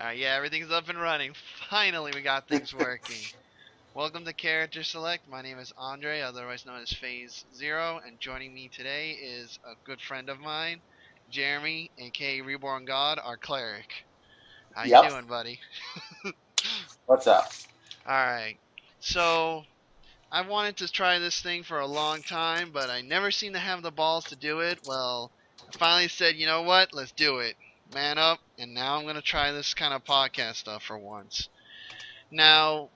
Alright, yeah, everything's up and running. Finally, we got things working. Welcome to Character Select. My name is Andre, otherwise known as PhaseZero, and joining me today is a good friend of mine, Jeremy, aka RebornGod, our Cleric. How you Yep. doing, buddy? What's up? Alright, so I wanted to try this thing for a long time, but I never seem to have the balls to do it. Well, I finally said, you know what? Let's do it. Man up, and now I'm going to try this kind of podcast stuff for once. Now,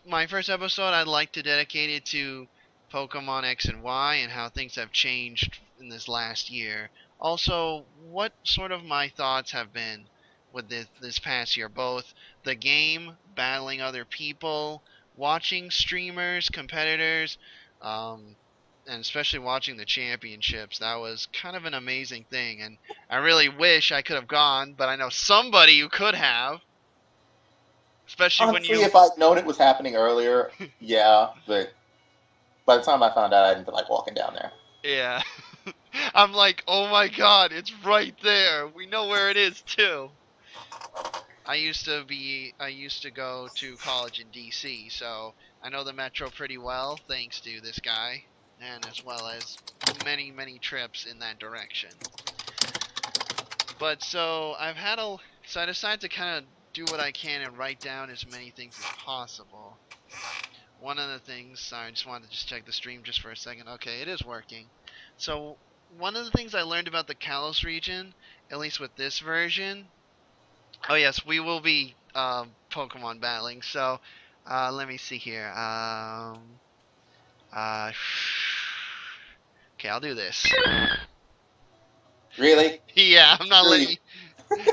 my first episode, I'd like to dedicate it to Pokemon X and Y and how things have changed in this last year. Also, what sort of my thoughts have been with this past year, both the game, battling other people, watching streamers, competitors, um, and especially watching the championships. That was kind of an amazing thing, and I really wish I could have gone, but I know somebody who could have, especially when Honestly, you. if I'd known it was happening earlier, yeah, but by the time I found out, I didn't feel like walking down there. Yeah. I'm like, oh my god, it's right there. We know where it is too. I used to go to college in DC, so I know the metro pretty well thanks to this guy, and as well as many trips in that direction. But so I decided to kind of do what I can and write down as many things as possible. One of the things, sorry, I just wanted to just check the stream just for a second. Okay, it is working. So one of the things I learned about the Kalos region, at least with this version, oh yes, we will be Pokemon battling. So let me see here. Uh, okay, I'll do this. Really? Yeah, Screw you.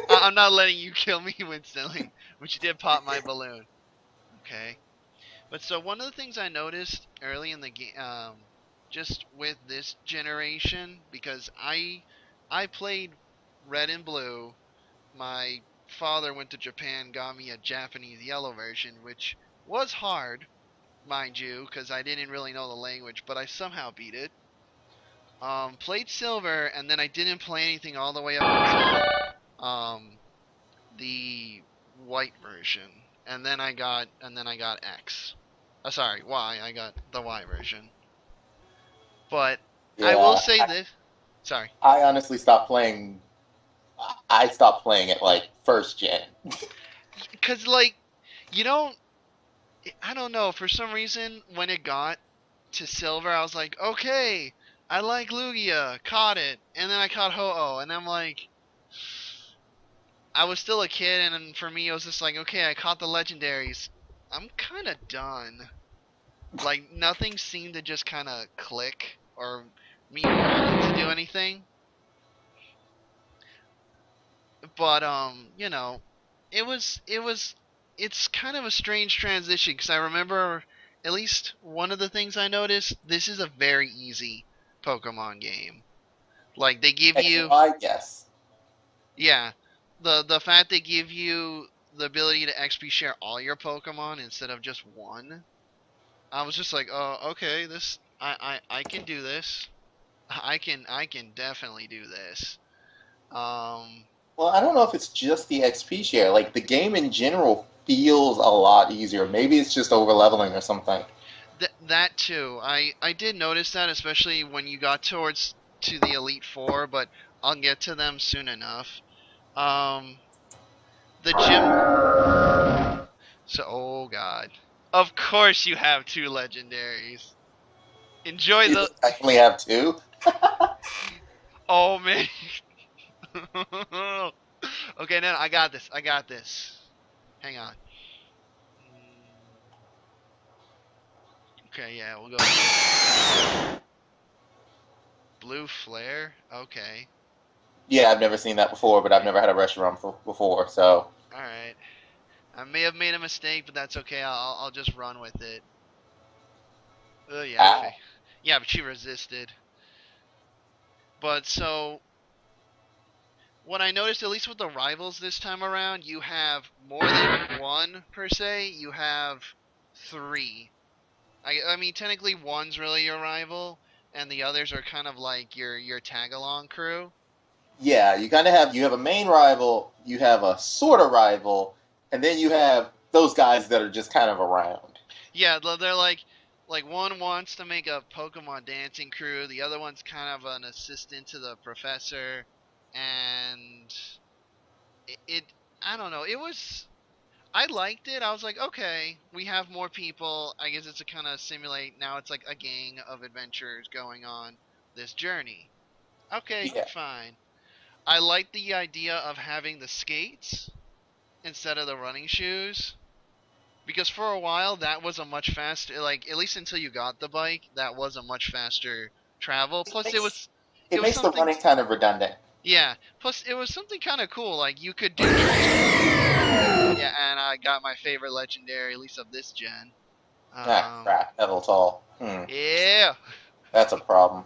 I'm not letting you kill me instantly, but you did pop my balloon. Okay. But so one of the things I noticed early in the game, just with this generation, because I played Red and Blue. My father went to Japan, got me a Japanese Yellow version, which was hard, mind you, because I didn't really know the language, but I somehow beat it. Played Silver, and then I didn't play anything all the way up until the white version, and then I got X. Sorry, Y. I got the Y version. But I will Yeah, say this. Sorry. I honestly stopped playing. I stopped playing it like first gen. Because, like, you don't. I don't know. For some reason, when it got to Silver, I was like, okay, I like Lugia. Caught it. And then I caught Ho-Oh. And I'm like. I was still a kid, and for me, it was just like, okay, I caught the legendaries. I'm kind of done. Like, nothing seemed to just kind of click or me wanting to do anything. But you know, it's kind of a strange transition because I remember at least one of the things I noticed. This is a very easy Pokemon game. Like they give X and you, Y, yes. yeah, the fact they give you the ability to XP share all your Pokemon instead of just one. I was just like, oh, okay, this I can do this. I can definitely do this. Um, Well, I don't know if it's just the XP share. Like the game in general feels a lot easier. Maybe it's just over leveling or something. that too. I did notice that, especially when you got towards to the Elite Four, but I'll get to them soon enough. Um, the gym. So, oh god. Of course you have two legendaries. Enjoy the. I only have two. Oh man. Okay, no, I got this. I got this. Hang on. Okay, yeah, we'll go. Blue flare. Okay. Yeah, I've never seen that before, but I've never had a restaurant before, so. All right. I may have made a mistake, but that's okay. I'll just run with it. Oh yeah, Ow. yeah, but she resisted. But so what I noticed, at least with the rivals this time around, you have more than one per se. You have three. I mean, technically one's really your rival, and the others are kind of like your tag along crew. Yeah, you kind of have a main rival, you have a sort of rival, and then you have those guys that are just kind of around. Yeah, they're like one wants to make a Pokemon dancing crew, the other one's kind of an assistant to the professor, and it I don't know. It was I liked it. I was like, okay, we have more people. I guess it's to kind of simulate now it's like a gang of adventurers going on this journey. Okay, Yeah. fine. I like the idea of having the skates instead of the running shoes because for a while that was a much faster like at least until you got the bike, that was a much faster travel. It Plus makes it it was makes the something running kind of redundant. yeah, plus it was something kind of cool like you could do tricks. Yeah, and I got my favorite legendary at least of this gen. Ah, crap, Eveltal. Yeah. That's a problem.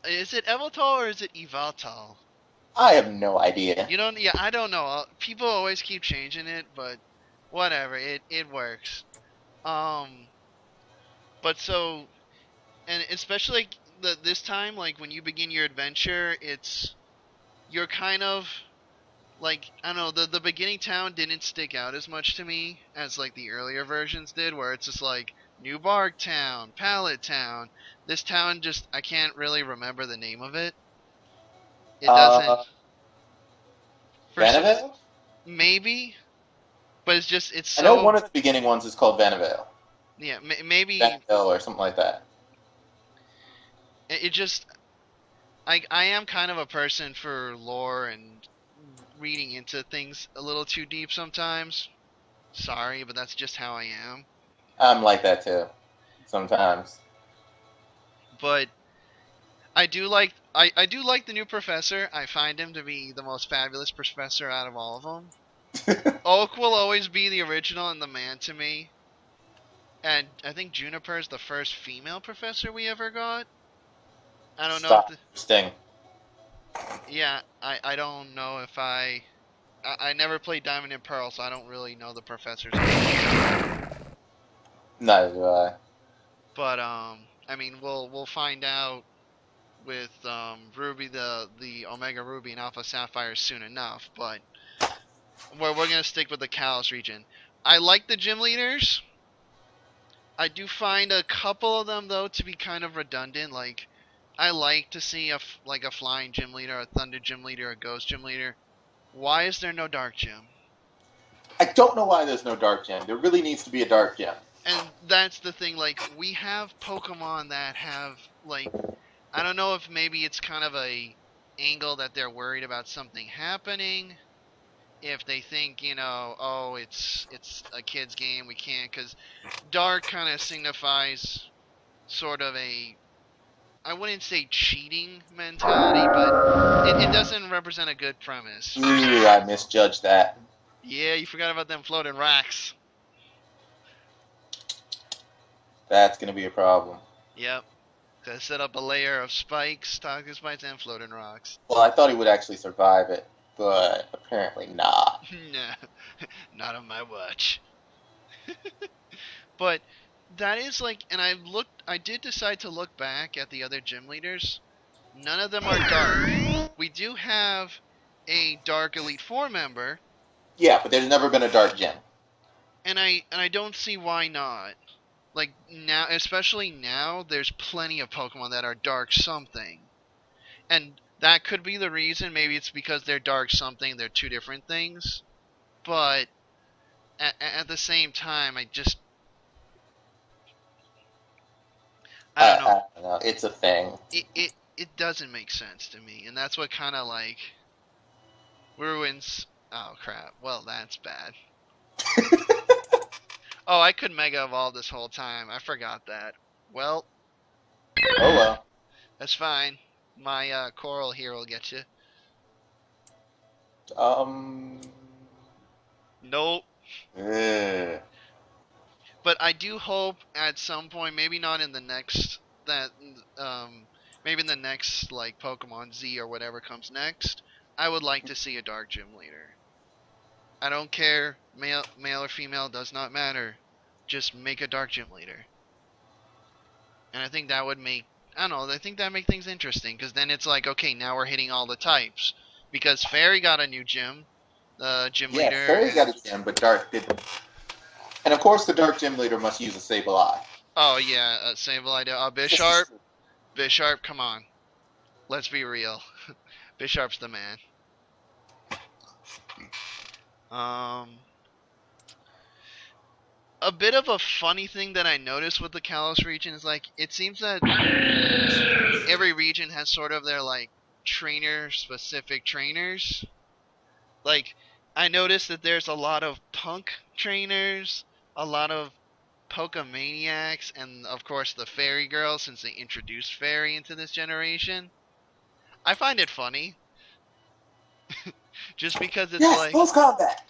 Is it Evoltal or is it Evaltal? I have no idea. You don't. Yeah, I don't know. People always keep changing it, but whatever. It works. Um, but so and especially like this time, like when you begin your adventure, you're kind of like I don't know. The beginning town didn't stick out as much to me as like the earlier versions did, where it's just like New Bark Town, Pallet Town. This town just I can't really remember the name of it. It doesn't. Uh, For some Vanivale? maybe, but it's I know so one of the beginning ones is called Vanivale. yeah maybe Vanivale or something like that. it just I am kind of a person for lore and reading into things a little too deep sometimes. Sorry, but that's just how I am. I'm like that too. Sometimes. But I do like the new professor. I find him to be the most fabulous professor out of all of them. Oak will always be the original and the man to me. And I think Juniper is the first female professor we ever got. I don't know if Stop. the, Sting. yeah, I don't know if I never played Diamond and Pearl, so I don't really know the professor's name. Neither do I. But I mean, we'll find out with Ruby the Omega Ruby and Alpha Sapphire soon enough. But we're gonna stick with the Kalos region. I like the gym leaders. I do find a couple of them though to be kind of redundant. Like I like to see like a flying gym leader, a thunder gym leader, a ghost gym leader. Why is there no dark gym? I don't know why there's no Dark Gem. There really needs to be a Dark Gem. And that's the thing, like we have Pokemon that have like I don't know if maybe it's kind of a angle that they're worried about something happening. If they think, oh, it's a kid's game, we can't, because dark kind of signifies sort of a I wouldn't say cheating mentality, but it doesn't represent a good premise. Ooh, I misjudged that. Yeah, you forgot about them floating rocks. That's gonna be a problem. Yep. To set up a layer of spikes, toxic spikes, and floating rocks. Well, I thought he would actually survive it, but apparently not. Nah, not on my watch. But that is like, and I did decide to look back at the other gym leaders. None of them are dark. We do have a dark Elite Four member, Yeah, but there's never been a Dark Gem. and I don't see why not. Like now, especially now, there's plenty of Pokemon that are dark something, and that could be the reason. Maybe it's because they're dark something. They're two different things, but at the same time, I don't know. I don't know. It's a thing. It doesn't make sense to me, and that's what kind of like ruins. Oh crap! Well, that's bad. Oh, I could Mega Evolve this whole time. I forgot that. Well, Oh well. that's fine. My Coral here will get you. Um. Nope. ugh. But I do hope at some point, maybe not in the next that maybe in the next like Pokemon Z or whatever comes next, I would like to see a Dark Gym leader. I don't care, male or female does not matter. Just make a Dark Gym leader. And I think that would make I don't know. I think that makes things interesting because then it's like, okay, now we're hitting all the types because Fairy got a new gym, the gym Yeah, leader, Fairy got and a gem, but Dark didn't. And of course, the Dark Gym Leader must use a Sable Eye. oh yeah, Sable Idea, Just to, Bisharp, come on, let's be real, Bisharp's the man. Um, a bit of a funny thing that I noticed with the Kalos region is like it seems that every region has sort of their like trainer specific trainers. Like I noticed that there's a lot of punk trainers, a lot of Pokemaniacs, and of course the Fairy Girls since they introduced Fairy into this generation. I find it funny just because it's yes, like, close combat.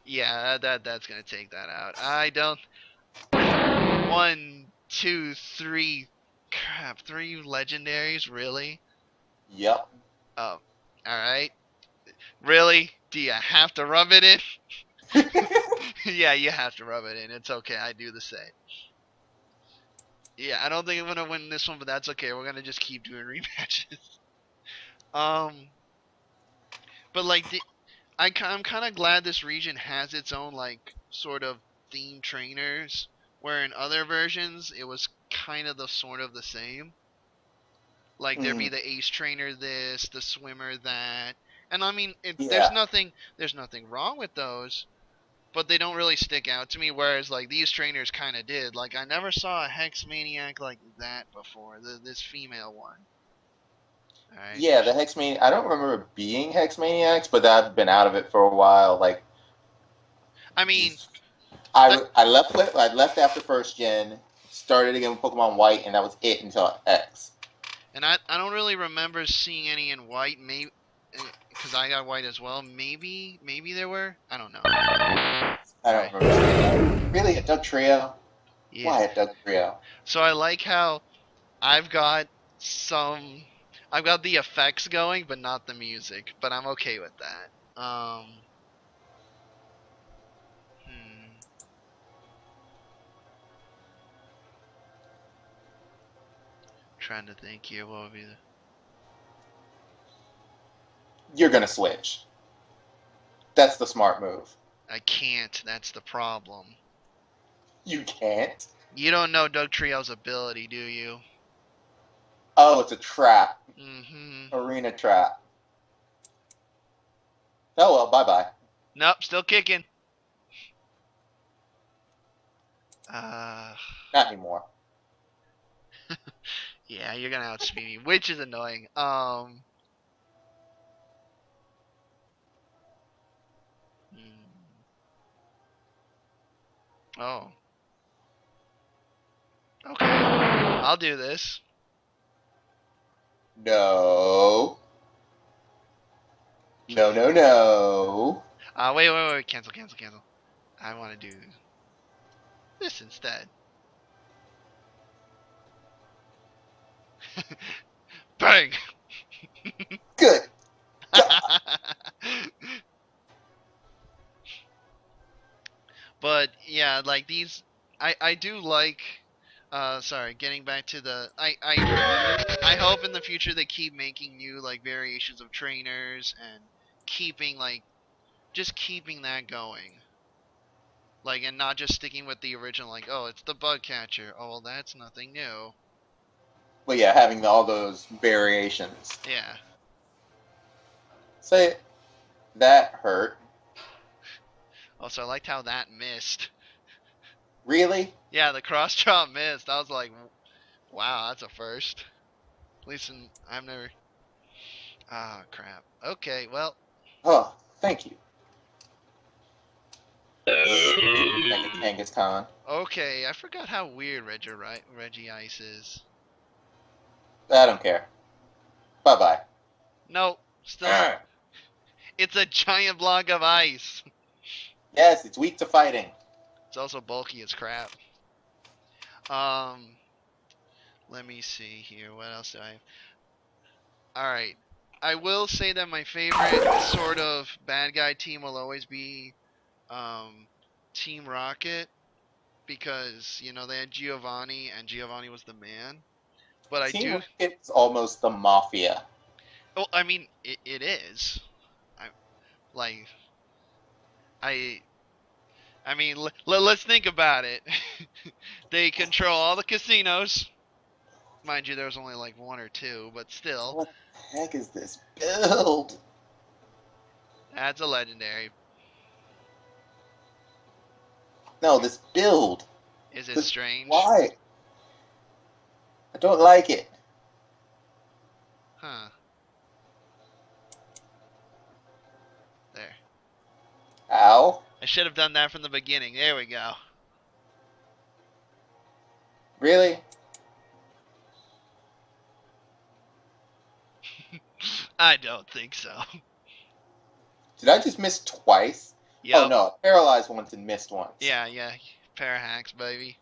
yeah, that's gonna take that out. I don't. One, two, three. Crap, three legendaries, really? Yep. Oh, all right. Really? Do you have to rub it in? Yeah, you have to rub it in. It's okay. I do the same. Yeah, I don't think I'm gonna win this one, but that's okay. We're gonna just keep doing rematches. Um, but like I'm kind of glad this region has its own like sort of theme trainers, where in other versions it was kind of the sort of the same. Like there'd be Mm, the ace trainer this, the swimmer that, and I mean yeah. there's nothing wrong with those, but they don't really stick out to me. Whereas like these trainers kind of did. Like I never saw a hex maniac like that before. This female one. All right. Yeah, the Hex Maniac. I don't remember being Hex Maniacs, but I've been out of it for a while. Like, I mean that, I left. I left after first gen, started again with Pokemon White, and that was it until X. and I don't really remember seeing any in white. Maybe because I got white as well. Maybe there were. I don't know. I All don't right. remember. Really, a Doug Trio? Yeah. Why a Doug Trio? So I like how I've got some. I've got the effects going, but not the music. But I'm okay with that. Hmm. Trying to think here. What would be the? You're gonna switch. That's the smart move. I can't. That's the problem. You can't. You don't know Doug Trio's ability, do you? Oh, it's a trap. Mm-hmm. Arena trap. Oh well, bye bye. Nope. Still kicking. Uh. Not anymore. Yeah, you're gonna outspeed me, which is annoying. Hmm. Oh. Okay. I'll do this. No. No, no, no. Wait. Cancel. I want to do this instead. Bang! Good God. But yeah, like these, I do like. Sorry, getting back to the, I hope in the future they keep making new like variations of trainers and keeping like just keeping that going. Like and not just sticking with the original. Like oh, it's the bug catcher. Oh well, that's nothing new. But yeah, having all those variations. Yeah. Say that hurt. Also, I liked how that missed. Really? Yeah, the cross drop missed. I was like, wow, that's a first. At least in, I've never. Ah, crap. Okay, well. Oh, thank you. Mega Kangaskhan. Khan. Okay, I forgot how weird Reggie Ice is. I don't care. Bye bye. Nope, still. It's a giant block of ice. Yes, it's weak to fighting. It's also bulky as crap. Um, let me see here. What else do I have? Alright. I will say that my favorite sort of bad guy team will always be um, Team Rocket. Because, you know, they had Giovanni, and Giovanni was the man. But I Team do. Rocket's almost the mafia. Well, I mean, it is. I like. I. I mean, let's think about it. They control all the casinos. Mind you, there's only like one or two, but still, What the heck is this build? that's a legendary. No, this build. Is it This, strange? why? I don't like it. Huh. There. Ow. I should have done that from the beginning. There we go. Really? I don't think so. Did I just miss twice? Oh Yep. no, I paralyzed once and missed once. Yeah. Pair hacks, baby.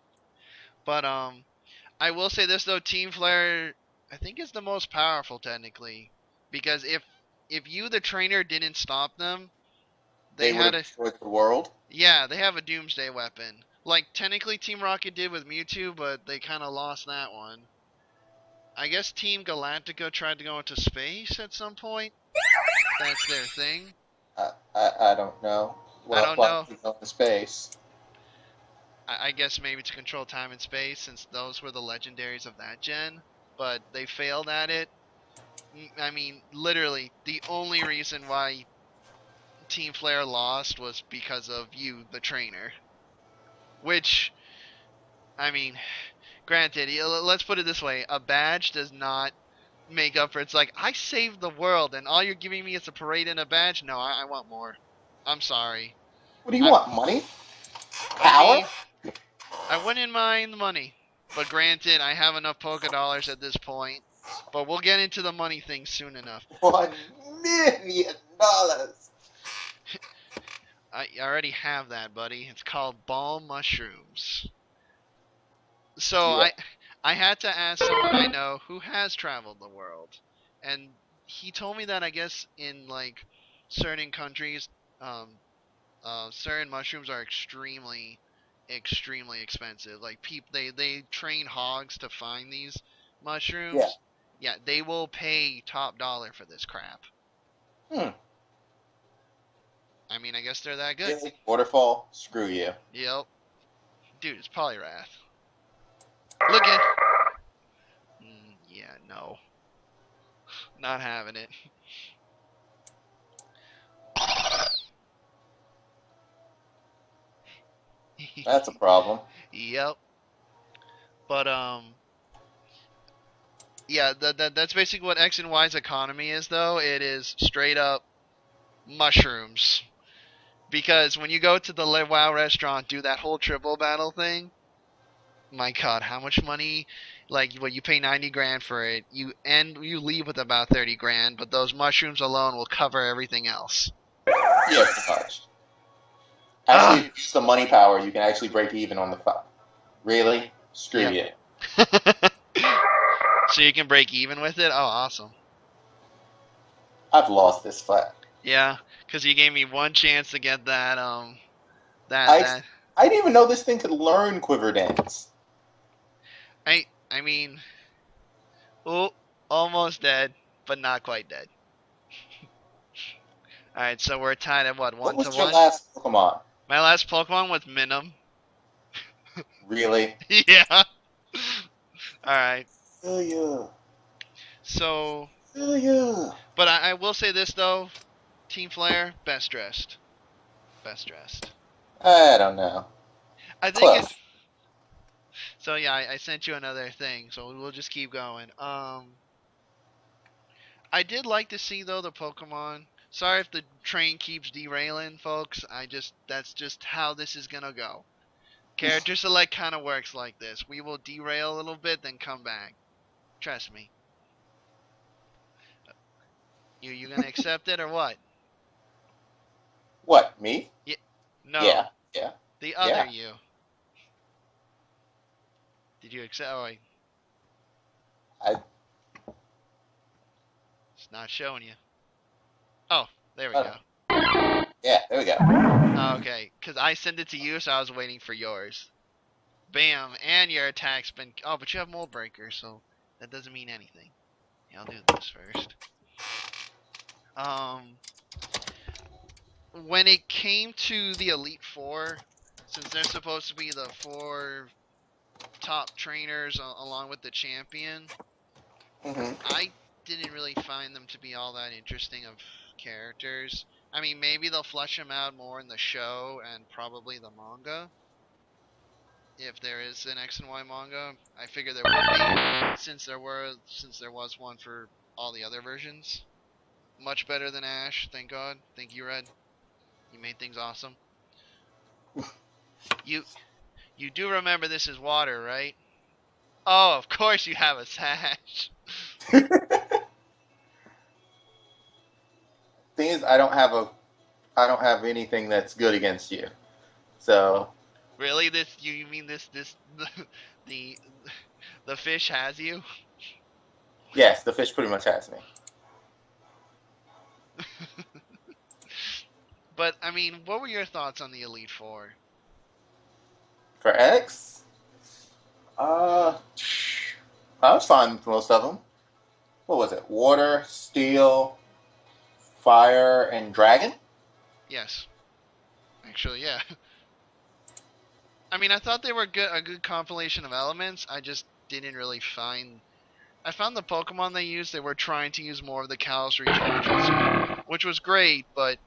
But I will say this though, Team Flare, I think is the most powerful technically, because if you the trainer didn't stop them, They they would had have a destroyed the world. yeah they have a Doomsday weapon. Like technically Team Rocket did with Mewtwo, but they kind of lost that one. I guess Team Galactica tried to go into space at some point. That's their thing. I don't know. I don't Why know. did we go into space? I guess maybe to control time and space, since those were the legendaries of that gen, but they failed at it. I mean, literally, the only reason why Team Flare lost was because of you, the trainer. Which, I mean, granted, let's put it this way: a badge does not make up for it. It's like, I saved the world, and all you're giving me is a parade and a badge? No, I want more. I'm sorry. What do you I, want? Money? I Power? mean, I wouldn't mind the money. But granted, I have enough Poké Dollars at this point. But we'll get into the money thing soon enough. $1 million. I already have that, buddy. It's called ball mushrooms. So Yeah. I had to ask someone I know who has traveled the world, and he told me that I guess in like certain countries, certain mushrooms are extremely expensive. Like they train hogs to find these Yeah. mushrooms. Yeah, they will pay top dollar for this crap. Hmm. I mean, I guess they're that good. Really? Waterfall? Screw you. Yep. Dude, it's Polyrath. Look at. Yeah, no. Not having it. That's a problem. Yep. But yeah, that's basically what X and Y's economy is, though. It is straight up mushrooms. Because when you go to the Live WoW restaurant, do that whole triple battle thing. My God, how much money? Like, well, you pay 90 grand for it. You leave with about 30 grand, but those mushrooms alone will cover everything else. Yeah, pretty much. Actually, if you use the money power, you can actually break even on the fight. Really? Screw Yep. you. So you can break even with it? Oh, awesome. I've lost this fight. Yeah, because you gave me one chance to get that, I that. didn't even know this thing could learn Quiver Dance. I mean, oh, almost dead, but not quite dead. Alright, so we're tied at what, What 1 to was your 1? last Pokemon? My last Pokemon was Minim. Really? Yeah. Alright. Yeah. So, Yeah. but I will say this though, Team Flare, best dressed. Best dressed. I don't know. I think Close. it's, so yeah, I sent you another thing, so we'll just keep going. I did like to see though the Pokemon. Sorry if the train keeps derailing, folks. That's just how this is gonna go. Character select kind of works like this. We will derail a little bit, then come back. Trust me. You gonna accept it or what? What, me? Yeah. No. Yeah. The other you. Did you accept? Oh, wait. I. It's not showing you. Oh, there we Oh. go. Yeah, there we go. Okay, because I sent it to you, so I was waiting for yours. Bam, and your attack's been. Oh, but you have Mold Breaker, so That doesn't mean anything. Yeah, I'll do this first. When it came to the Elite Four, since they're supposed to be the 4 top trainers along with the champion, I didn't really find them to be all that interesting of characters. I mean, maybe they'll flesh them out more in the show and probably the manga. If there is an X and Y manga, I figure there would be, since there was one for all the other versions. Much better than Ash, thank God. Thank you, Red. You made things awesome. You do remember this is water, right? Oh, of course you have a sash. Thing is, I don't have anything that's good against you. So Really? You mean this the the fish has you? yes, the fish pretty much has me. But I mean, what were your thoughts on the Elite Four? For X, I was fine with most of them. What was it? Water, steel, fire, and dragon. Yes. Actually, yeah. I mean, I thought they were a good compilation of elements. I just didn't really find. I found the Pokemon they used. They were trying to use more of the Kalos region, which was great, but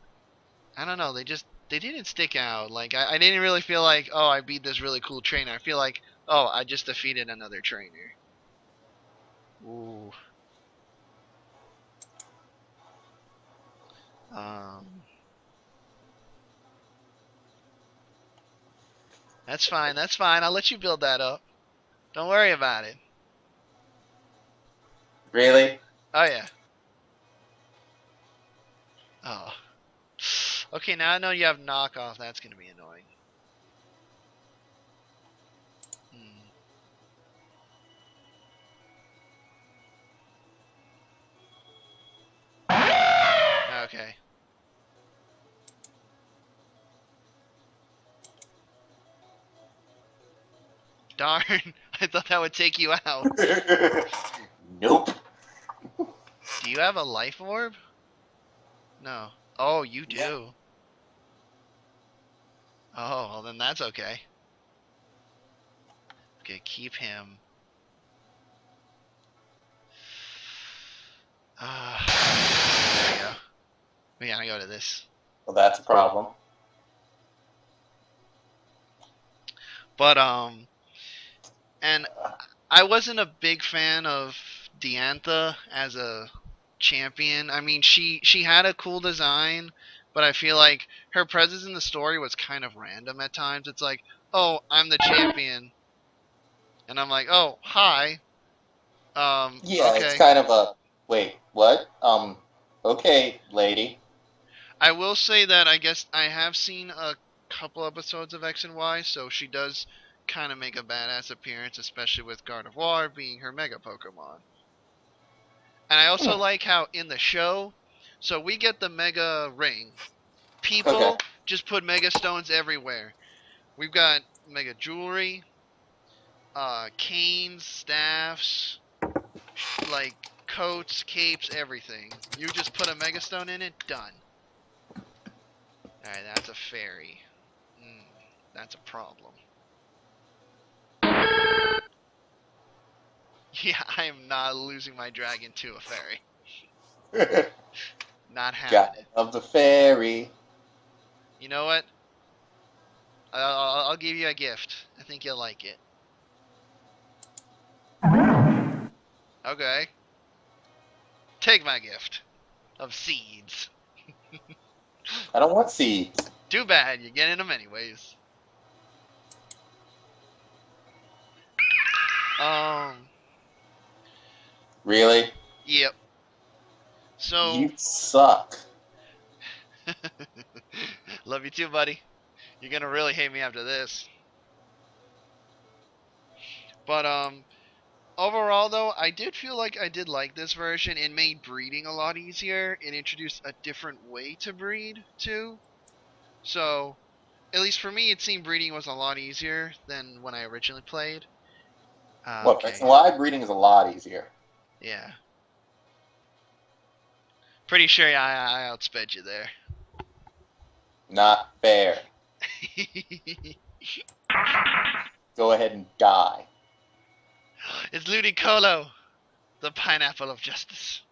I don't know. They didn't stick out. Like I didn't really feel like, oh, I beat this really cool trainer. I feel like, oh, I just defeated another trainer. Ooh. Um. That's fine. That's fine. I'll let you build that up. Don't worry about it. Really? Oh yeah. Oh. Okay, now I know you have knockoff. That's gonna be annoying. Okay. Darn. I thought that would take you out. Nope. Do you have a life orb? No. Oh, you do. Yeah. Oh, well then that's okay. Okay, keep him. There we go. We gotta go to this. Well, that's a problem. But and I wasn't a big fan of Diantha as a champion. I mean, she had a cool design, but I feel like her presence in the story was kind of random at times. It's like, oh, I'm the champion, and I'm like, oh, hi. Yeah, it's Okay. kind of a wait. What? Okay, lady. I will say that I guess I have seen a couple episodes of X and Y, so she does kind of make a badass appearance, especially with Gardevoir being her Mega Pokemon. And I also like how in the show, so we get the Mega Ring. People Okay. just put Mega Stones everywhere. We've got Mega Jewelry, canes, staffs, like coats, capes, everything. You just put a Mega Stone in it, done. Alright, that's a fairy. That's a problem. Yeah, I am not losing my dragon to a fairy. Not having God it. of the fairy. You know what? I'll give you a gift. I think you'll like it. Okay. Take my gift of seeds. I don't want seeds. Too bad, you're getting them anyways. Really? Yep. So. You suck. Love you too, buddy. You're gonna really hate me after this. But, overall, though, I did feel like I did like this version. It made breeding a lot easier. It introduced a different way to breed, too. So, at least for me, it seemed breeding was a lot easier than when I originally played. Look, Okay. live breeding is a lot easier. Yeah. Pretty sure I outsped you there. Not fair. Go ahead and die. It's Ludicolo, the pineapple of justice.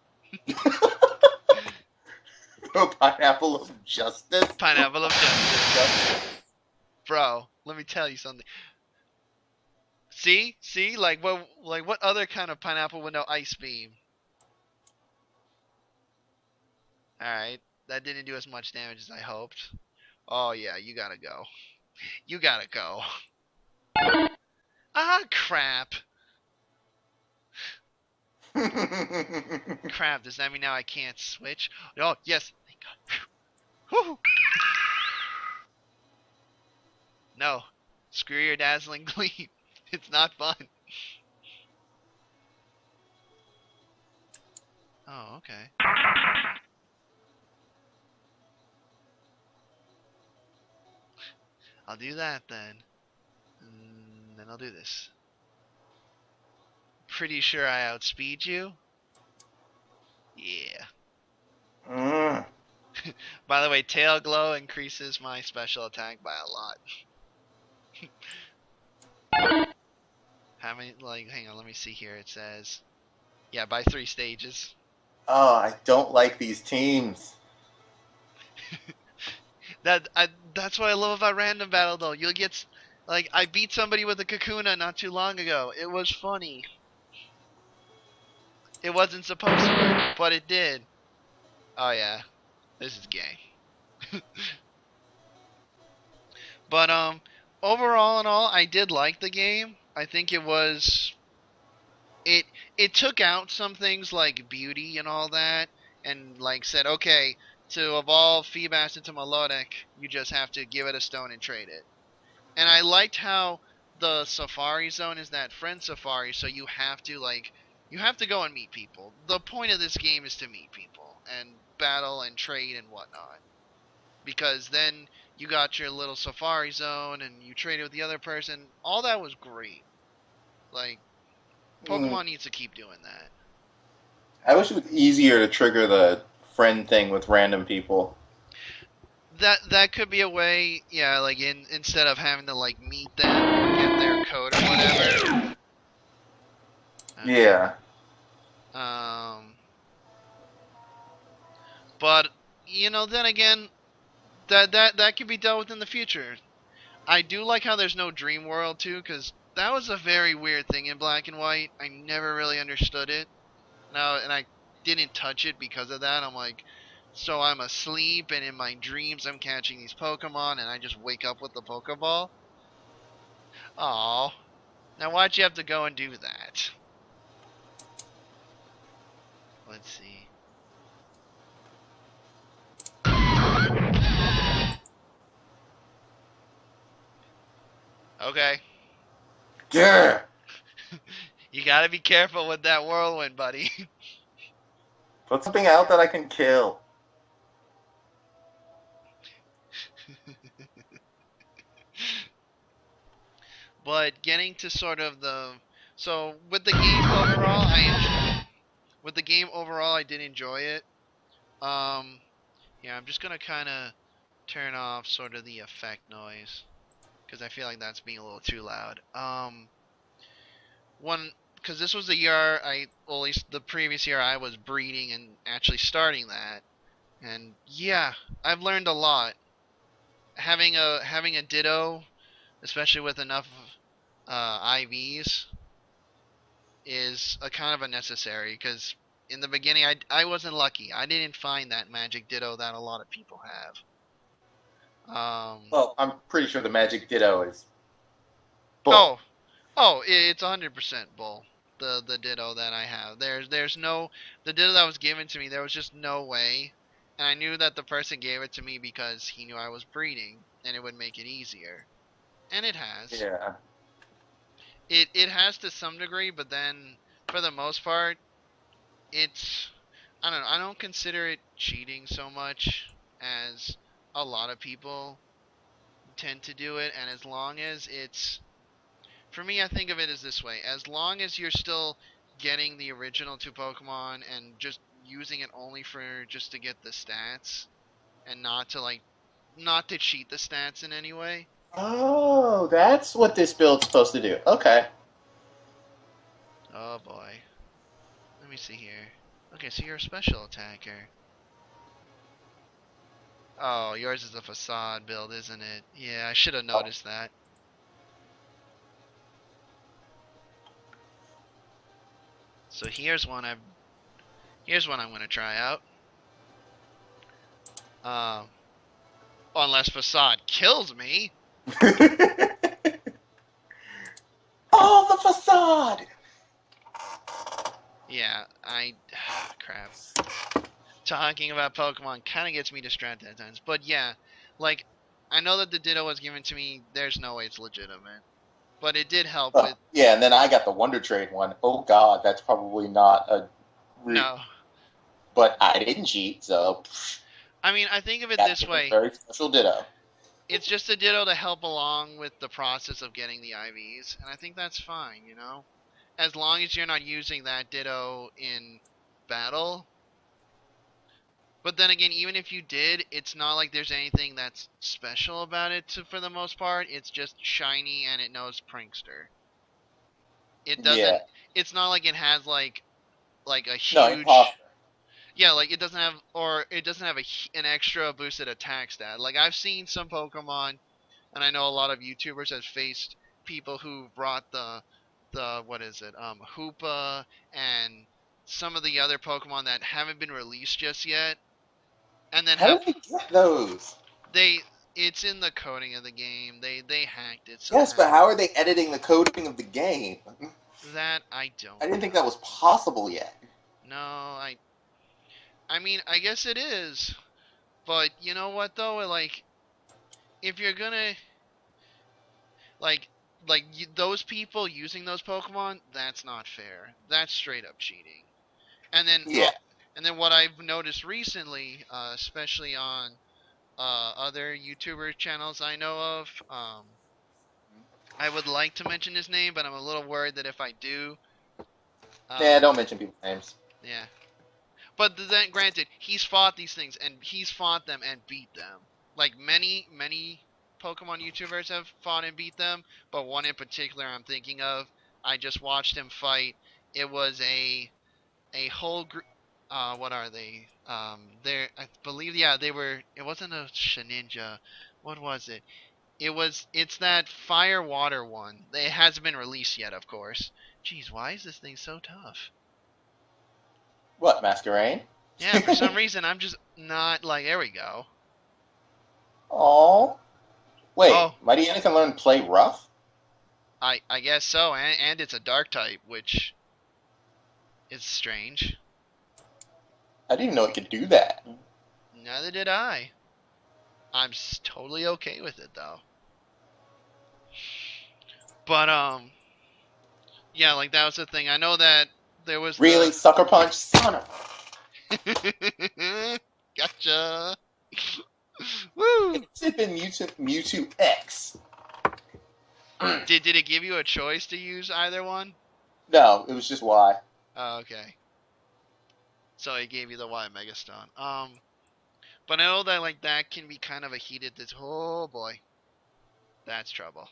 Pineapple of justice. Pineapple of justice. Bro, let me tell you something. See? Like what other kind of pineapple would know ice beam? Alright. That didn't do as much damage as I hoped. Oh yeah, you gotta go. You gotta go. Ah, crap. Crap, does that mean now I can't switch? Oh, yes. Thank God. Whew. No. Screw your dazzling gleam. It's not fun. Oh, okay. I'll do that then. And then I'll do this. Pretty sure I outspeed you. Yeah. Mm. By the way, tail glow increases my special attack by a lot. How many, like, hang on, let me see here. It says, yeah, by 3 stages. Oh, I don't like these teams. That's what I love about random battle though. You'll get, like, I beat somebody with a Kakuna not too long ago. It was funny. It wasn't supposed to work, but it did. Oh yeah, this is gay. But overall and all, I did like the game. I think it was it took out some things like beauty and all that, and like said, okay, to evolve Feebas into Melodic, you just have to give it a stone and trade it. And I liked how the Safari Zone is that friend Safari, so you have to go and meet people. The point of this game is to meet people and battle and trade and whatnot. Because then you got your little Safari Zone and you traded with the other person. All that was great. Like, Mm. Pokemon needs to keep doing that. I wish it was easier to trigger the friend thing with random people. That could be a way, yeah, like instead of having to like meet them or get their code or whatever. Okay. Yeah. But then again, that could be dealt with in the future. I do like how there's no dream world too, because that was a very weird thing in Black and White. I never really understood it. No, and I didn't touch it because of that. I'm like, so I'm asleep, and in my dreams I'm catching these Pokemon, and I just wake up with the Pokeball. Oh, now why'd you have to go and do that? Let's see. Okay. Yeah. You gotta be careful with that whirlwind, buddy. Put something out that I can kill. But getting to sort of so with the game overall, I did enjoy it. Yeah, I'm just gonna kind of turn off sort of the effect noise because I feel like that's being a little too loud. One because this was the year well, at least the previous year I was breeding and actually starting that, and yeah, I've learned a lot. Having a Ditto, especially with enough IVs, is a kind of a necessary because in the beginning I wasn't lucky. I didn't find that magic Ditto that a lot of people have. Well, I'm pretty sure the Magic Ditto is bull. Oh, it's 100% bull. The Ditto that I have. There's no the Ditto that was given to me. There was just no way, and I knew that the person gave it to me because he knew I was breeding, and it would make it easier, and it has. Yeah. It has to some degree, but then for the most part, it's I don't know. I don't consider it cheating so much as a lot of people tend to do it, and as long as it's For me, I think of it as this way: as long as you're still getting the original two Pokemon and just using it only for just to get the stats and not to not to cheat the stats in any way. Oh, that's what this build's supposed to do. Okay. Oh boy. Let me see here. Okay, so you're a special attacker. Oh, yours is a facade build, isn't it? Yeah, I should have Oh. noticed that. So here's one I'm gonna try out. Um, unless facade kills me. Oh, the facade! Yeah, crap. Talking about Pokemon kind of gets me distracted at times. But yeah, like, I know that the Ditto was given to me. There's no way it's legitimate. But it did help Oh, with. yeah, and then I got the Wonder Trade one. Oh god, that's probably not a No. but I didn't cheat, so I mean, I think of it got this a way. very special Ditto. It's just a Ditto to help along with the process of getting the IVs. And I think that's fine, you know? As long as you're not using that Ditto in battle. But then again, even if you did, it's not like there's anything that's special about it for the most part. It's just shiny and it knows Prankster. It doesn't. Yeah. It's not like it has like a No, huge. imposter. Yeah, like it doesn't have, or it doesn't have an extra boosted attack stat. Like I've seen some Pokemon, and I know a lot of YouTubers have faced people who brought the what is it, Hoopa and some of the other Pokemon that haven't been released just yet, and then How have did they get those? they. It's in the coding of the game. They hacked it Yes, but somehow. how are they editing the coding of the game? That I don't I didn't think that know. was possible yet. No, I mean, I guess it is. But you know what though? Like if you're gonna like those people using those Pokemon, that's not fair. That's straight up cheating. And then Yeah. and then what I've noticed recently, especially on other YouTuber channels I know of, I would like to mention his name, but I'm a little worried that if I do, Yeah, um, don't mention people's names. yeah. But then, granted, he's fought these things and he's fought them and beat them. Like many Pokemon YouTubers have fought and beat them, but one in particular I'm thinking of. I just watched him fight. It was a whole group. What are they? I believe, yeah, they were. It wasn't a Shedinja. What was it? It's that fire water one. It hasn't been released yet, of course. Jeez, why is this thing so tough? What, Masquerain? Yeah, for some reason I'm just not like. There we go. Oh. Wait, Oh, Mighty Anna can learn play rough? I guess so, and it's a dark type, which is strange. I didn't even know it could do that. Neither did I. I'm totally okay with it though. But yeah, like that was the thing. I know that there was Really? the. Sucker Punch? Son of Gotcha. If Woo! it had been Mewtwo X. Did it give you a choice to use either one? No, it was just Y. Oh, okay. So it gave you the Y Megastone. But I know that like that can be kind of a heated. Oh boy, that's trouble.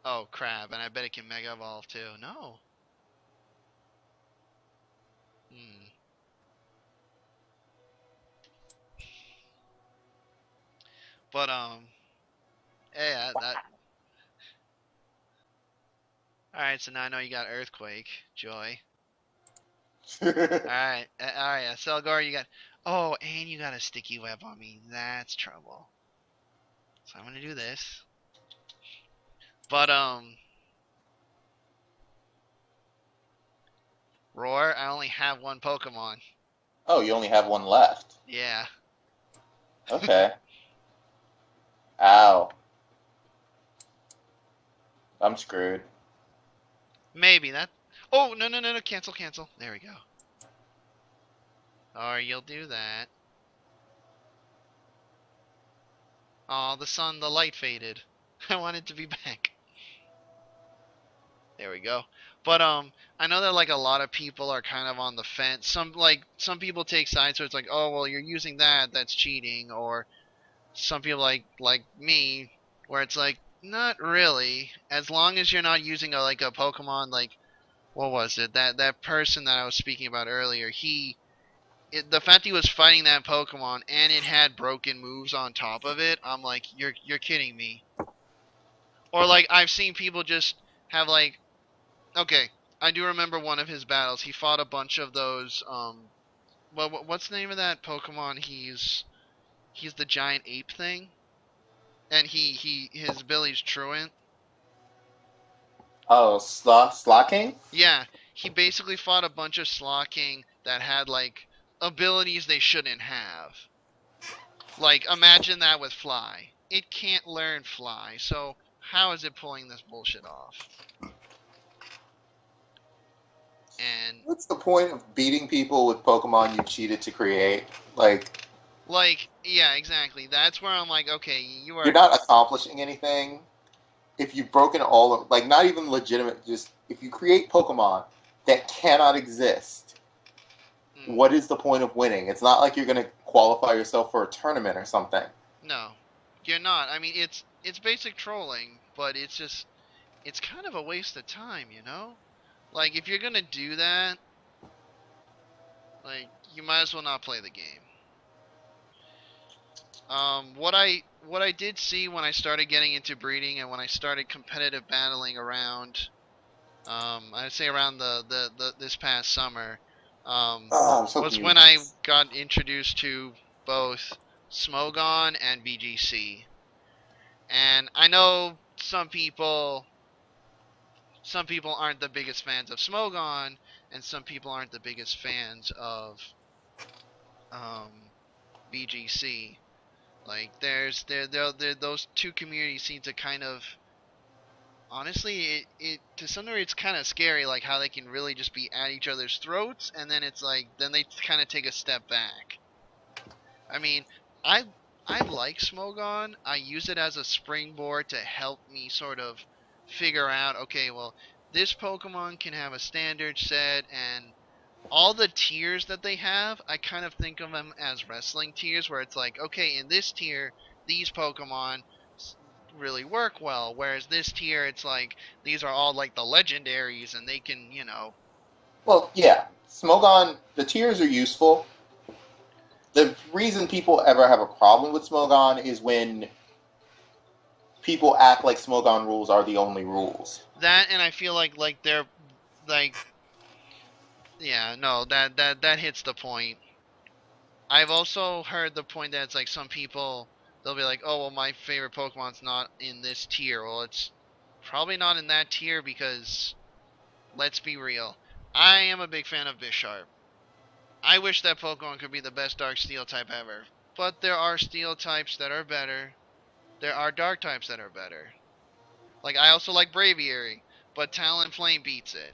Oh crap! And I bet it can Mega Evolve too. No. Hmm. But yeah, that. All right, so now I know you got Earthquake, Joy. All right, Selgar, you got. Oh, and you got a Sticky Web on me. That's trouble. So I'm gonna do this. But Roar, I only have one Pokemon. Oh, you only have one left. Yeah. Okay. Ow. I'm screwed. Maybe that. Oh no! Cancel! There we go. Or you'll do that. Oh, the light faded. I want it to be back. There we go. But I know that like a lot of people are kind of on the fence. Some people take sides, so it's like, oh well, you're using that's cheating, or some people like me, where it's like, not really. As long as you're not using a Pokemon like, what was it, that person that I was speaking about earlier. The fact he was fighting that Pokemon and it had broken moves on top of it, I'm like, you're kidding me. Or like I've seen people just have like, okay, I do remember one of his battles. He fought a bunch of those well, what's the name of that Pokemon? He's the giant ape thing, and his ability's Truant. Oh, Slocking? Yeah, he basically fought a bunch of Slocking that had like abilities they shouldn't have. Like imagine that with Fly. It can't learn Fly, so how is it pulling this bullshit off? And What's the point of beating people with Pokemon you cheated to create? like, yeah, exactly. That's where I'm like, okay, you You're are. not accomplishing anything. If you've broken all of, like, not even legitimate, just if you create Pokemon that cannot exist, Mm, what is the point of winning? It's not like you're going to qualify yourself for a tournament or something. no, you're not. I mean, it's basic trolling, but it's kind of a waste of time, you know? Like if you're gonna do that, like you might as well not play the game. What I did see when I started getting into breeding and when I started competitive battling around, I'd say around the this past summer, Oh, I'm so was when confused. I got introduced to both Smogon and BGC. And I know some people aren't the biggest fans of Smogon, and some people aren't the biggest fans of um, BGC. Like those two communities seem to kind of, honestly, it to some degree it's kind of scary, like how they can really just be at each other's throats, and then it's like then they kind of take a step back. I mean, I I like Smogon. I use it as a springboard to help me sort of figure out, okay, well, this Pokemon can have a standard set, and all the tiers that they have, I kind of think of them as wrestling tiers, where it's like, okay, in this tier, these Pokemon really work well, whereas this tier, it's like these are all like the legendaries, and they can, Well, yeah, Smogon, the tiers are useful. The reason people ever have a problem with Smogon is when people act like Smogon rules are the only rules. that, and I feel like they're like, yeah, no, that hits the point. I've also heard the point that it's like some people, they'll be like, oh well, my favorite Pokemon's not in this tier. Well, it's probably not in that tier because, let's be real, I am a big fan of Bisharp. I wish that Pokemon could be the best Dark Steel type ever, but there are Steel types that are better. There are Dark types that are better. Like I also like Braviary, but Talonflame beats it.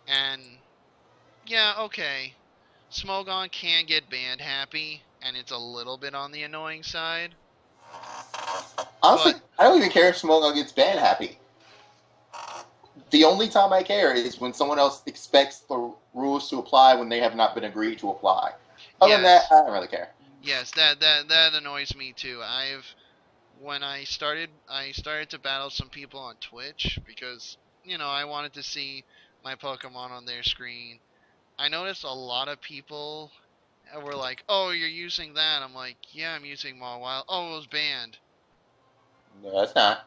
And yeah, okay, Smogon can get band happy, and it's a little bit on the annoying side. Honestly, But I don't even care if Smogon gets ban happy. The only time I care is when someone else expects the rules to apply when they have not been agreed to apply. Other than that, yes, I don't really care. yes, that annoys me too. When I started to battle some people on Twitch because I wanted to see my Pokemon on their screen. I noticed a lot of people were like, "Oh, you're using that." I'm like, "Yeah, I'm using Mawile." Oh, it was banned. No, it's not.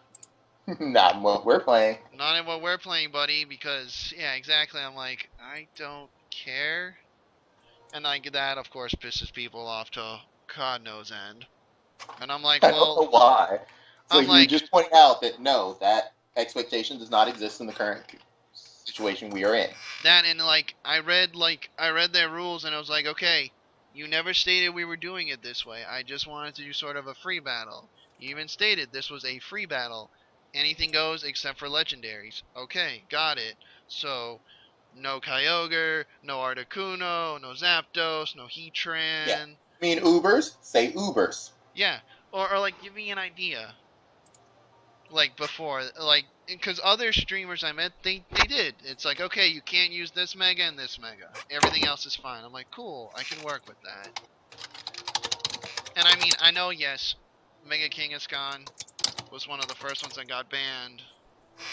Not what we're playing. Not in what we're playing, buddy. Because yeah, exactly. I'm like, I don't care, and like that, of course, pisses people off to God knows end. And I'm like, I don't well, know why. So I'm you're like just pointing out that no, that expectation does not exist in the current situation we are in. that, and I read their rules, and I was like, okay, you never stated we were doing it this way. I just wanted to do sort of a free battle. You even stated this was a free battle. Anything goes except for legendaries. Okay, got it. So, no Kyogre, no Articuno, no Zapdos, no Yeah. Heatran. I mean, Ubers, say Ubers. Yeah, or like give me an idea. like before, like because other streamers I met, they did. It's like, okay, you can't use this mega and this mega. Everything else is fine. I'm like, cool, I can work with that. And I mean, I know, yes, Mega Kangaskhan was one of the first ones that got banned,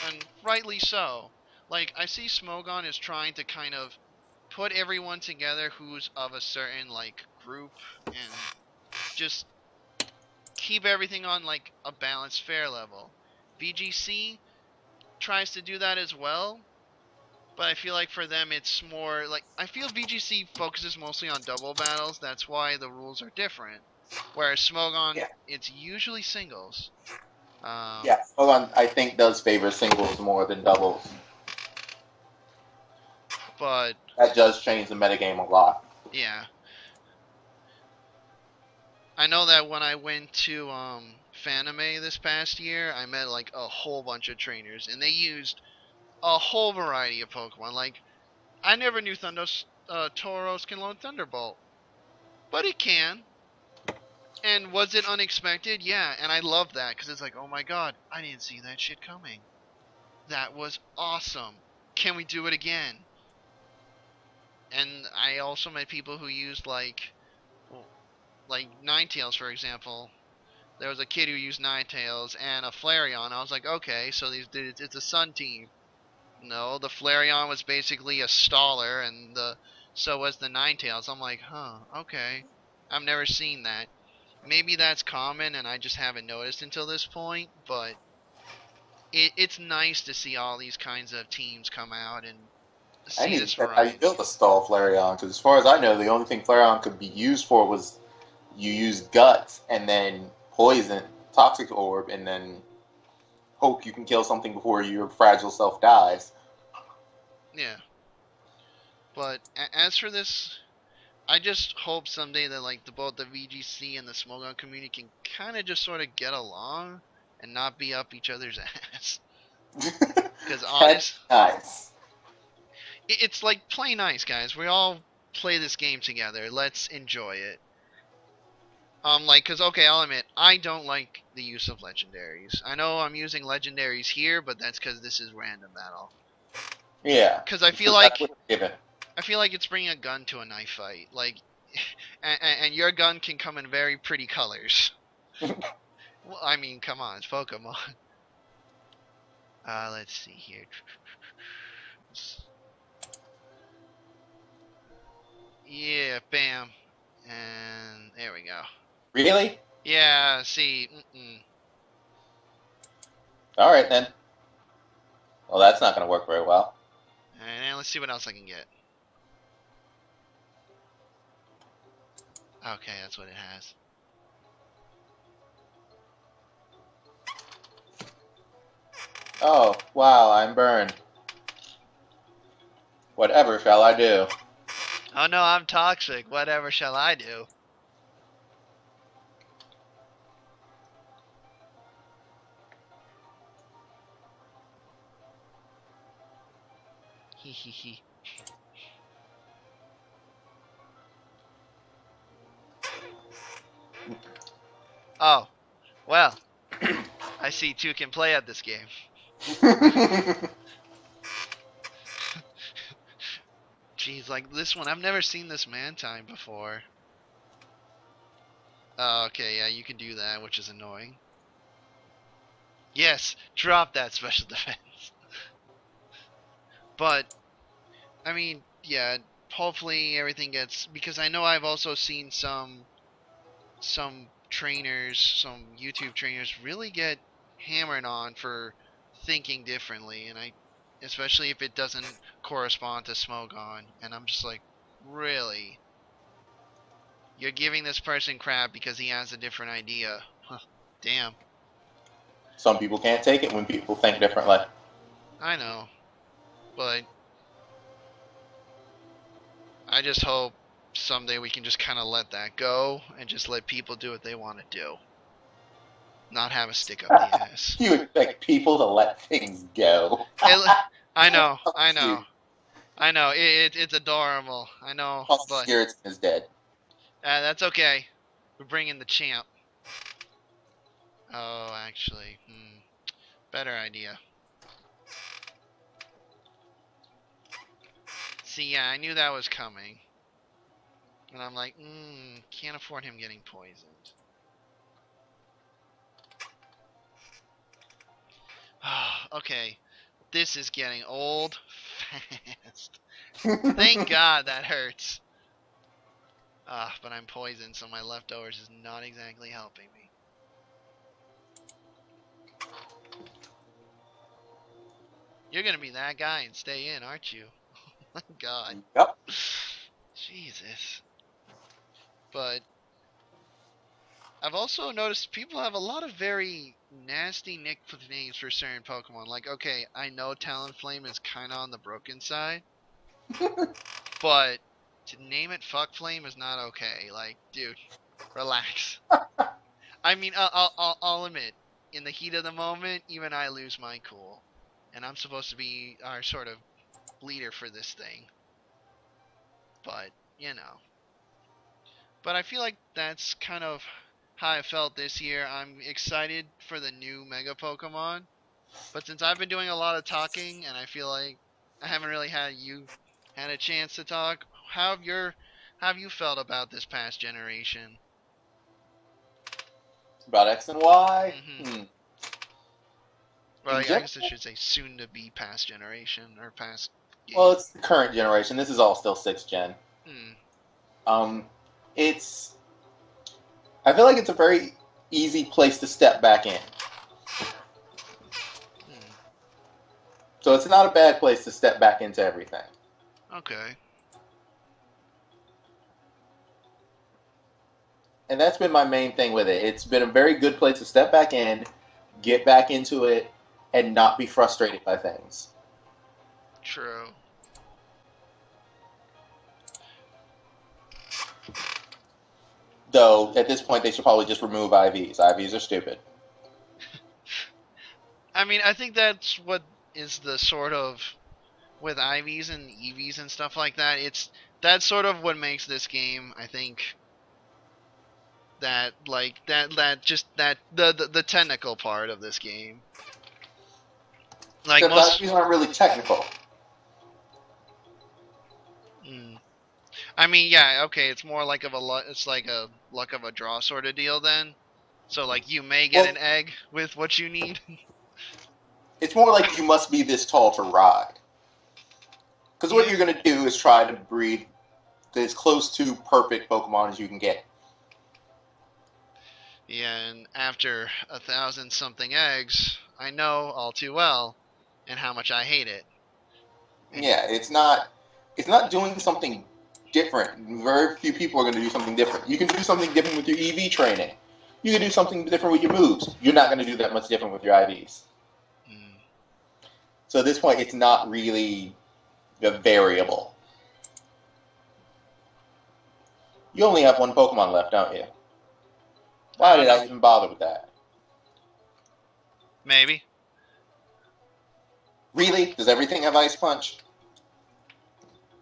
and rightly so. Like, I see Smogon is trying to kind of put everyone together who's of a certain, like, group, and just keep everything on, like, a balanced, fair level. VGC tries to do that as well, but I feel like for them it's more, like, I feel VGC focuses mostly on double battles, that's why the rules are different. Whereas Smogon, Yeah. it's usually singles. Yeah, Smogon, I think, does favor singles more than doubles. But That does change the metagame a lot. yeah, I know that when I went to Fanime this past year, I met like a whole bunch of trainers, and they used a whole variety of Pokemon. Like, I never knew Tauros can learn Thunderbolt, but it can. And was it unexpected? Yeah, and I love that because it's like, oh my god, I didn't see that shit coming. That was awesome. Can we do it again? And I also met people who used like Ninetales, for example. There was a kid who used Ninetales and a Flareon. I was like, okay, so it's a Sun team. No, the Flareon was basically a staller, and so was the Ninetales. I'm like, huh, okay. I've never seen that. Maybe that's common, and I just haven't noticed until this point. But it's nice to see all these kinds of teams come out and I see need to this check how you variety. built a stall Flareon, because as far as I know, the only thing Flareon could be used for was you use guts and then poison, toxic orb, and then hope you can kill something before your fragile self dies. Yeah, but as for this, I just hope someday that like both the VGC and the Smogon community can kind of just sort of get along and not be up each other's ass. Because That's honest, nice. it's like play nice, guys. We all play this game together. Let's enjoy it. Like, cause okay, I'll admit I don't like the use of legendaries. I know I'm using legendaries here, but that's because this is random battle. Yeah, Cause I feel because that's like what it's given. it's bringing a gun to a knife fight. Like, and your gun can come in very pretty colors. Well, I mean, come on, it's Pokemon. Let's see here. Yeah, bam. And there we go. Really? Yeah, see. All right then. Well, that's not going to work very well. And let's see what else I can get. Okay, that's what it has. Oh, wow, I'm burned. Whatever shall I do? Oh no, I'm toxic. Whatever shall I do? Hee hee hee. Oh, well. I see two can play at this game. Jeez, like this one, I've never seen this man time before. Oh, okay, yeah, you can do that, which is annoying. Yes, drop that special defense. But, I mean, yeah, hopefully everything gets, because I know I've also seen some trainers, some YouTube trainers really get hammered on for thinking differently, and especially if it doesn't correspond to Smogon, and I'm just like, really? You're giving this person crap because he has a different idea. Huh, damn. Some people can't take it when people think differently. I know, but I just hope someday we can just kind of let that go and just let people do what they want to do. Not have a stick up the ass. You expect people to let things go. I know, I know, I know. It's adorable. I know, All but spirits is dead. that's okay. We're bringing the champ. Oh, actually, Better idea. See, yeah, I knew that was coming. And I'm like, can't afford him getting poisoned. Okay, this is getting old fast. Thank God that hurts. But I'm poisoned, so my leftovers is not exactly helping me. You're gonna be that guy and stay in, aren't you? My God. Yep. Jesus. But I've also noticed people have a lot of very nasty nicknames for certain Pokemon. Like, okay, I know Talonflame is kind of on the broken side, but to name it Fuckflame is not okay. Like, dude, relax. I mean, I'll admit, in the heat of the moment, even I lose my cool, and I'm supposed to be our sort of leader for this thing. But you know, but I feel like that's kind of how I felt this year. I'm excited for the new Mega Pokemon, but since I've been doing a lot of talking, and I feel like I haven't really had a chance to talk, how have you felt about this past generation? About X and Y. Mm-hmm. Well, In I general, guess I should say soon to be past generation or past well, game. it's the current generation. This is all still 6th gen. Hmm. Um, it's. I feel like it's a very easy place to step back in. Hmm. So it's not a bad place to step back into everything. Okay. And that's been my main thing with it. It's been a very good place to step back in, get back into it, and not be frustrated by things. True. Though at this point they should probably just remove IVs. IVs are stupid. I mean, I think that's what is the sort of with IVs and EVs and stuff like that. That's sort of what makes this game, I think, that like that just that the technical part of this game. Like Except most. IVs aren't really technical. Mm, I mean, yeah, okay, it's more like it's like a luck of a draw sort of deal then. So like you may get Well, an egg with what you need. it's more like you must be this tall to ride. Because what Yeah. you're going to do is try to breed as close to perfect Pokemon as you can get. Yeah, and after 1,000 something eggs, I know all too well and how much I hate it. And Yeah, it's not doing something different. Very few people are going to do something different. You can do something different with your EV training. You can do something different with your moves. You're not going to do that much different with your IVs. mm, So at this point, it's not really a variable. You only have one Pokemon left, don't you? I Why don't did know. I even bother with that? Maybe. Really? Does everything have Ice Punch?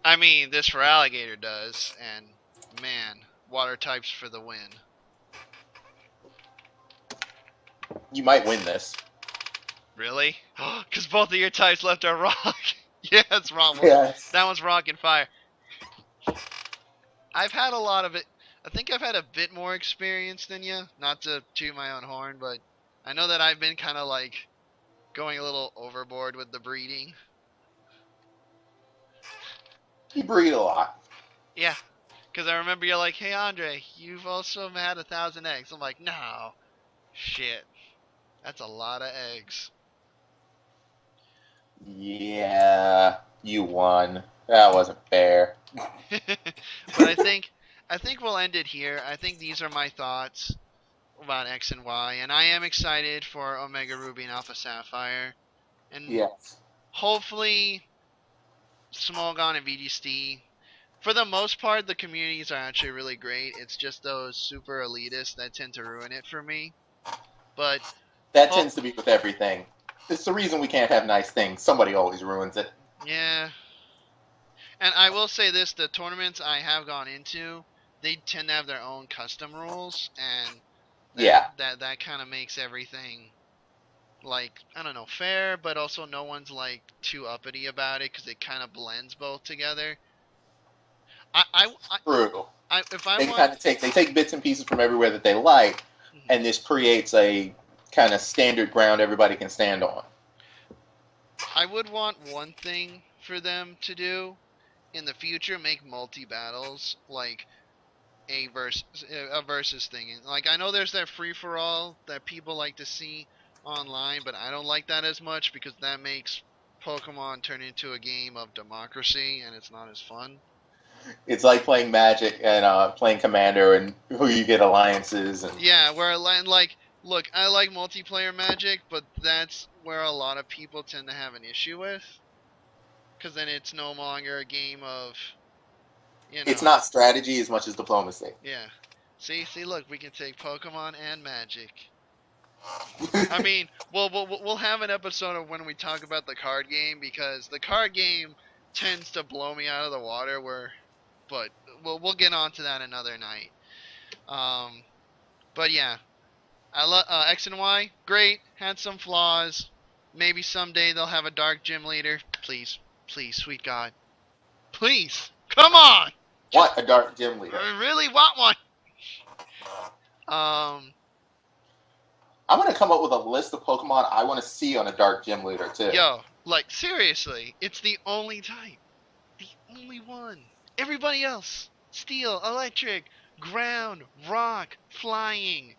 I mean, this for alligator does, and man, water types for the win. You might win this. Really? Because both of your types left are rock. Yeah, it's wrong. Well, Yes. that one's rock and fire. I've had a lot of it. I think I've had a bit more experience than you. Not to toot my own horn, but I know that I've been kind of like going a little overboard with the breeding. You breed a lot. Yeah, because I remember you're like, hey, Andre, you've also had 1,000 eggs. I'm like, no. Shit. That's a lot of eggs. Yeah, you won. That wasn't fair. But I think we'll end it here. I think these are my thoughts about X and Y, and I am excited for Omega Ruby and Alpha Sapphire. And Yes. hopefully Smolgon and VGC. For the most part, the communities are actually really great. It's just those super elitists that tend to ruin it for me. But That hope, tends to be with everything. It's the reason we can't have nice things. Somebody always ruins it. yeah. And I will say this: the tournaments I have gone into, they tend to have their own custom rules, and that Yeah. that that kind of makes everything like, I don't know, fair, but also no one's like too uppity about it because it kind of blends both together. I, I, I, True. if I They want, kind of take bits and pieces from everywhere that they like, Mhm. and this creates a kind of standard ground everybody can stand on. I would want one thing for them to do in the future: make multi battles like a versus thing. And like, I know there's that free for all that people like to see online, but I don't like that as much because that makes Pokemon turn into a game of democracy, and it's not as fun. It's like playing Magic and playing Commander, and who you get alliances and Yeah, where like, look, I like multiplayer Magic, but that's where a lot of people tend to have an issue with, because then it's no longer a game of, you it's know, not strategy as much as diplomacy. yeah. See, look, we can take Pokemon and Magic. I mean, we'll have an episode of when we talk about the card game because the card game tends to blow me out of the water. But we'll get on to that another night. Um, but yeah, I love X and Y. Great, had some flaws. Maybe someday they'll have a dark gym leader. Please, please, sweet God, please, come on. Just Want a dark gym leader? I really want one. Um, I'm gonna come up with a list of Pokemon I want to see on a dark gym leader too. yo, like seriously, it's the only type. The only one. Everybody else. Steel, electric, ground, rock, flying.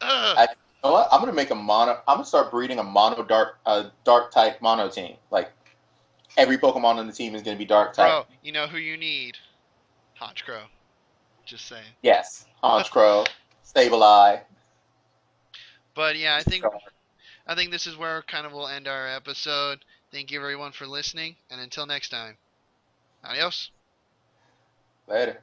Ugh. You know what? I'm gonna make a mono. I'm gonna start breeding a mono dark type mono team. Like every Pokemon on the team is gonna be dark type. Bro, you know who you need? Honchkrow. Just saying. Yes, Honchkrow, Sableye. But yeah, I think this is where kind of we'll end our episode. Thank you everyone for listening, and until next time. Adios. Later.